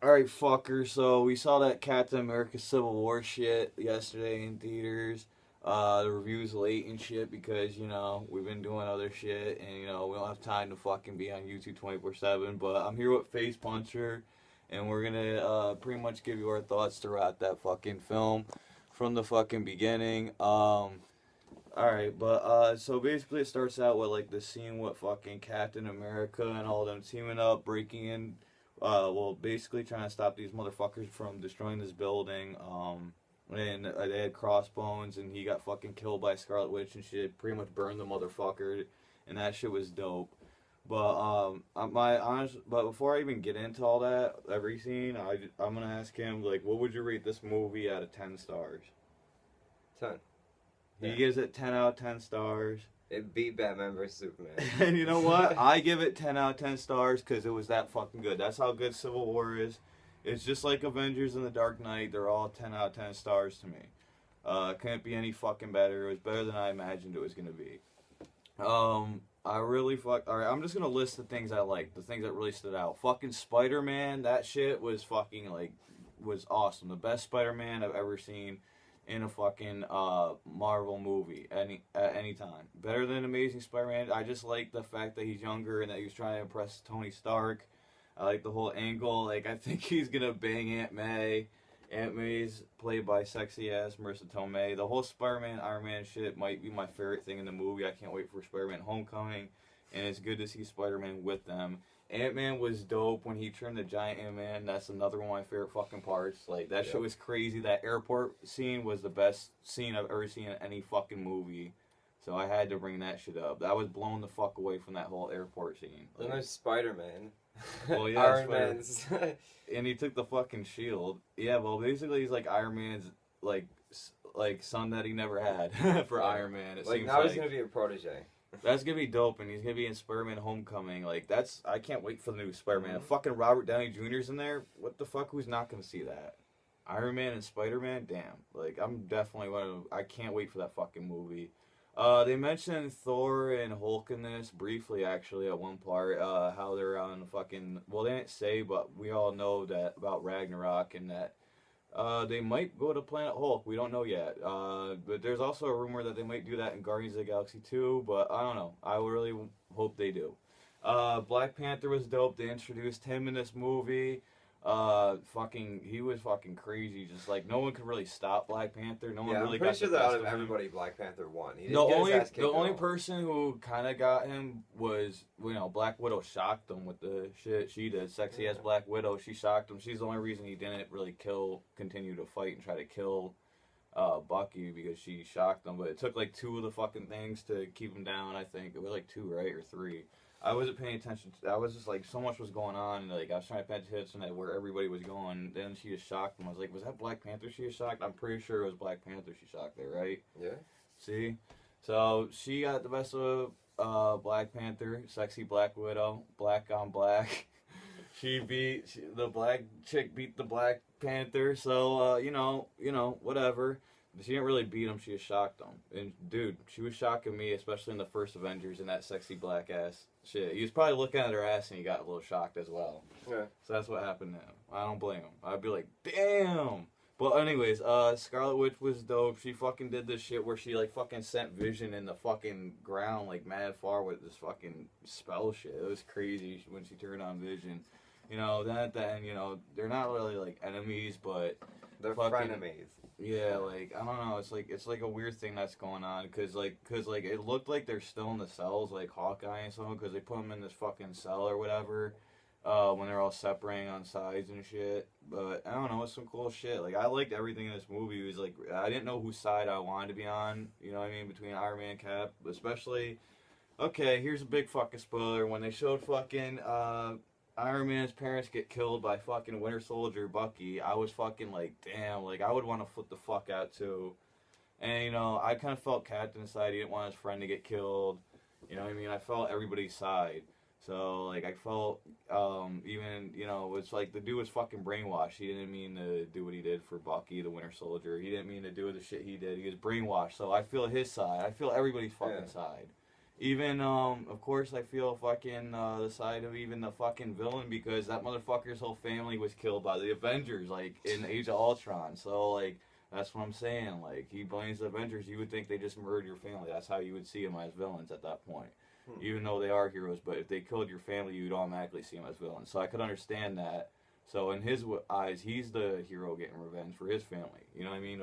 Alright, fucker. So we saw that Captain America Civil War shit yesterday in theaters. The review's late and shit because, we've been doing other shit and, we don't have time to fucking be on YouTube 24/7. But I'm here with Face Puncher and we're gonna pretty much give you our thoughts throughout that fucking film from the fucking beginning. Alright, but so basically it starts out with like the scene with fucking Captain America and all them teaming up, breaking in, well, basically trying to stop these motherfuckers from destroying this building. And they had crossbones, and he got fucking killed by Scarlet Witch and shit. Pretty much burned the motherfucker, and that shit was dope. But my honest, but before I even get into all that, every scene, I'm gonna ask him like, what would you rate this movie out of 10 stars? 10. He Yeah. gives it 10 out of 10 stars. It beat Batman vs Superman. And you know what? I give it 10 out of 10 stars because it was that fucking good. That's how good Civil War is. It's just like Avengers and The Dark Knight. They're all 10 out of 10 stars to me. Couldn't be any fucking better. It was better than I imagined it was going to be. I really Alright, I'm just going to list the things I liked. The things that really stood out. Fucking Spider-Man. That shit was fucking, like, was awesome. The best Spider-Man I've ever seen in a fucking Marvel movie at any time. Better than Amazing Spider-Man. I just like the fact that he's younger and that he was trying to impress Tony Stark. I like the whole angle. Like I think he's gonna bang Aunt May. Aunt May's played by sexy ass Marissa Tomei. The whole Spider-Man Iron Man shit might be my favorite thing in the movie. I can't wait for Spider-Man Homecoming, and it's good to see Spider-Man with them. Ant-Man was dope when he turned the giant Ant-Man. That's another one of my favorite fucking parts. Like, that shit was crazy. That airport scene was the best scene I've ever seen in any fucking movie. So I had to bring that shit up. I was blown the fuck away from that whole airport scene. Then there's Spider-Man. Well, yeah, Iron Man's. and he took the fucking shield. Yeah, well, basically he's like Iron Man's, like, son that he never had for Iron Man. It like, seems now like he's gonna be a protege. that's gonna be dope, and he's gonna be in Spider-Man Homecoming. Like I can't wait for the new Spider-Man. Fucking Robert Downey Jr.'s in there. What the fuck? Who's not gonna see that? Iron Man and Spider-Man. Damn. Like I'm definitely I can't wait for that fucking movie. They mentioned Thor and Hulk in this briefly, actually, at one part. How they're on fucking. Well, they didn't say, but we all know that about Ragnarok and that they might go to Planet Hulk. We don't know yet. But there's also a rumor that they might do that in Guardians of the Galaxy 2, but I don't know. I really hope they do. Black Panther was dope. They introduced him in this movie. He was fucking crazy. Just like no one could really stop Black Panther. No one Yeah, really I'm pretty got sure the that best out of of him. everybody, Black Panther won. He The didn't get only his ass kicked the only at all. person who kind of got him was Black Widow shocked him with the shit she did. Sexy ass Black Widow, she shocked him. She's the only reason he didn't really continue to fight and try to kill Bucky because she shocked him. But it took like two of the fucking things to keep him down. I think it was like two, right, or three. I wasn't paying attention. I was just like so much was going on, and like I was trying to pay attention to where everybody was going. Then she just shocked him. I was like, was that Black Panther she was shocked? I'm pretty sure it was Black Panther she shocked there, right? Yeah. See, so she got the best of Black Panther, sexy Black Widow, black on black. The black chick beat the Black Panther. So whatever. She didn't really beat him. She just shocked him. And dude, she was shocking me, especially in the first Avengers in that sexy black ass shit. He was probably looking at her ass and he got a little shocked as well. Yeah. So that's what happened to him. I don't blame him. I'd be like, damn. But anyways, Scarlet Witch was dope. She fucking did this shit where she like fucking sent Vision in the fucking ground like mad far with this fucking spell shit. It was crazy when she turned on Vision. Then at the end, they're not really like enemies, but They're fucking frenemies. yeah, like I don't know. It's like a weird thing that's going on because it looked like they're still in the cells like Hawkeye and something because they put them in this fucking cell or whatever. When they're all separating on sides and shit. But I don't know, it's some cool shit. Like I liked everything in this movie. It was like I didn't know whose side I wanted to be on. You know what I mean? Between Iron Man and Cap, especially. Okay, here's a big fucking spoiler. When they showed fucking Iron Man's parents get killed by fucking Winter Soldier Bucky, I was fucking like, damn, like I would want to flip the fuck out too. And I kind of felt Captain's side. He didn't want his friend to get killed. You know what I mean? I felt everybody's side. So like I felt even it's like the dude was fucking brainwashed. He didn't mean to do what he did for Bucky, the Winter Soldier. He didn't mean to do the shit he did. He was brainwashed. So I feel his side. I feel everybody's fucking side. Even of course I feel fucking the side of even the fucking villain, because that motherfucker's whole family was killed by the Avengers, like in Age of Ultron. So like that's what I'm saying. Like he blames the Avengers. You would think they just murdered your family. That's how you would see them as villains at that point. Even though they are heroes, but if they killed your family, you'd automatically see them as villains. So I could understand that. So in his eyes, he's the hero getting revenge for his family. You know what I mean?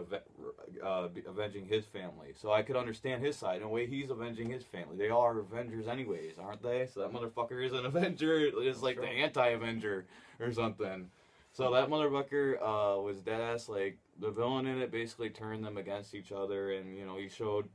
Avenging his family. So I could understand his side. In a way, he's avenging his family. They all are Avengers anyways, aren't they? So that motherfucker is an Avenger. It's like the anti-Avenger or something. So that motherfucker was deadass. Like, the villain in it basically turned them against each other. And, you know, he showed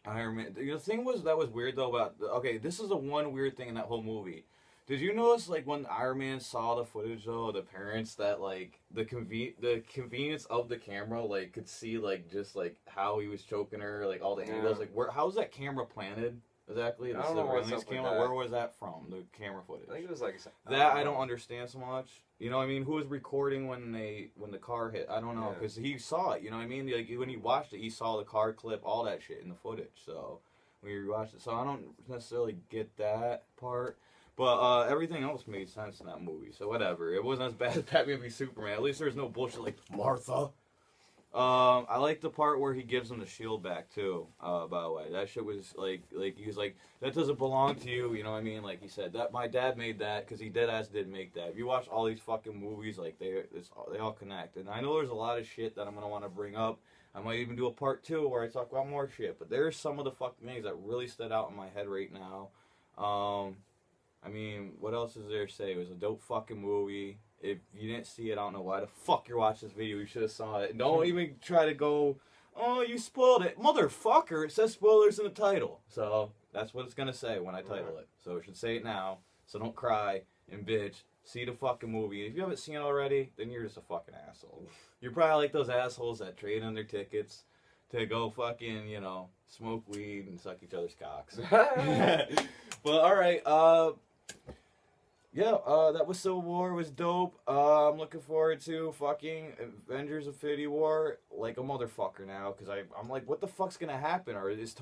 Iron Man. The thing was, that was weird, though, about... Okay, this is the one weird thing in that whole movie. Did you notice, like, when Iron Man saw the footage, though, of the parents, that, like, the convenience of the camera, like, could see, like, just, like, how he was choking her, like, all the angles, like, how's that camera planted, exactly? I don't know what's up with that. Where was that from, the camera footage? I think it was like that I don't understand so much. You know what I mean? Who was recording when the car hit? I don't know, because he saw it, you know what I mean? Like, when he watched it, he saw the car clip, all that shit in the footage, so, when you watched it. So I don't necessarily get that part. But everything else made sense in that movie, so whatever. It wasn't as bad as Batman v Superman. At least there's no bullshit like Martha. I like the part where he gives him the shield back too. By the way, that shit was like he was like, that doesn't belong to you. You know what I mean? Like he said that my dad made that because he did make that. If you watch all these fucking movies, like they all connect. And I know there's a lot of shit that I'm gonna want to bring up. I might even do a part 2 where I talk about more shit. But there's some of the fucking things that really stood out in my head right now. I mean, what else is there to say? It was a dope fucking movie. If you didn't see it, I don't know why the fuck you're watching this video. You should have saw it. Don't even try to go, oh, you spoiled it. Motherfucker, it says spoilers in the title. So, that's what it's going to say when I title it. So, it should say it now. So, don't cry and bitch. See the fucking movie. If you haven't seen it already, then you're just a fucking asshole. You're probably like those assholes that trade in their tickets to go fucking, you know, smoke weed and suck each other's cocks. But, alright, yeah, that was Civil War. It was dope. I'm looking forward to fucking Avengers Infinity War like a motherfucker now, because I'm like, what the fuck's gonna happen? Or is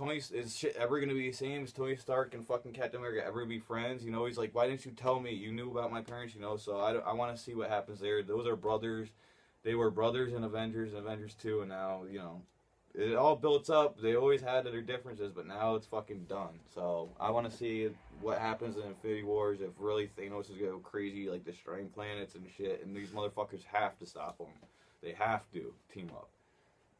shit ever gonna be the same? Is Tony Stark and fucking Captain America ever be friends? You know, he's like, why didn't you tell me? You knew about my parents, you know, so I want to see what happens there. Those are brothers. They were brothers in Avengers and Avengers 2, and now, you know, it all builds up. They always had their differences, but now it's fucking done. So I want to see what happens in Infinity Wars, if really Thanos is going to go crazy, like destroying planets and shit, and these motherfuckers have to stop him. They have to team up.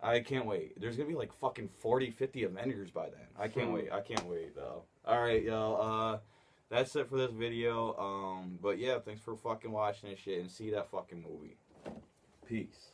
I can't wait. There's going to be like fucking 40, 50 Avengers by then. I can't wait. I can't wait, though. Alright, y'all. That's it for this video. But yeah, thanks for fucking watching this shit, and see that fucking movie. Peace.